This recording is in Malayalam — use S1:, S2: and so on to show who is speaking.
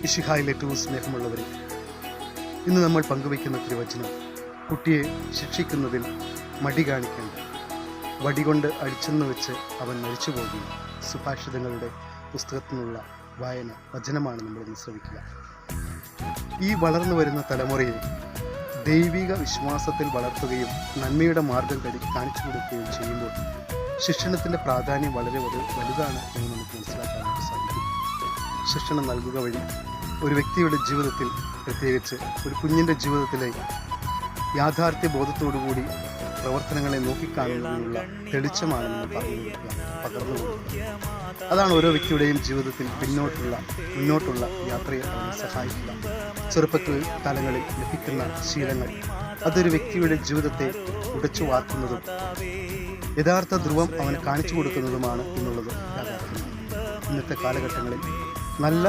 S1: ഇശിഹായിൽ ഏറ്റവും സ്നേഹമുള്ളവരെ, ഇന്ന് നമ്മൾ പങ്കുവയ്ക്കുന്ന തിരുവചനം കുട്ടിയെ ശിക്ഷിക്കുന്നതിൽ മടി കാണിക്കേണ്ട, വടികൊണ്ട് അടിച്ചെന്ന് വെച്ച് അവൻ മരിച്ചു പോകുന്നു. സുഭാഷിതങ്ങളുടെ പുസ്തകത്തിൽ നിന്നുള്ള വായന വചനമാണ് നമ്മളിന്ന് ശ്രമിക്കുക. ഈ വളർന്നു വരുന്ന തലമുറയെ ദൈവിക വിശ്വാസത്തിൽ വളർത്തുകയും നന്മയുടെ മാർഗം കാണിച്ചു കൊടുക്കുകയും ചെയ്യുമ്പോൾ ശിക്ഷണത്തിൻ്റെ പ്രാധാന്യം വളരെ വലുതാണ് എന്ന് നമുക്ക് മനസ്സിലാക്കാനായിട്ട് സാധിക്കും. ശിക്ഷണം നൽകുക വഴി ഒരു വ്യക്തിയുടെ ജീവിതത്തിൽ, പ്രത്യേകിച്ച് ഒരു കുഞ്ഞിൻ്റെ ജീവിതത്തിലെ യാഥാർത്ഥ്യ ബോധത്തോടുകൂടി പ്രവർത്തനങ്ങളെ നോക്കിക്കാണുന്നതിനുള്ള തെളിച്ചമാണ് നമ്മൾ പകർന്നു കൊടുക്കുക. അതാണ് ഓരോ വ്യക്തിയുടെയും ജീവിതത്തിൽ മുന്നോട്ടുള്ള യാത്രയെ സഹായിക്കുക. ചെറുപ്പത്തിൽ തലങ്ങളിൽ ലഭിക്കുന്ന ശീലങ്ങൾ അതൊരു വ്യക്തിയുടെ ജീവിതത്തെ ഉടച്ചു വാർക്കുന്നതും യഥാർത്ഥ ധ്രുവം അവന് കാണിച്ചു കൊടുക്കുന്നതുമാണ് എന്നുള്ളത് യാഥാർത്ഥ്യമാണ്. ഇന്നത്തെ കാലഘട്ടങ്ങളിൽ നല്ല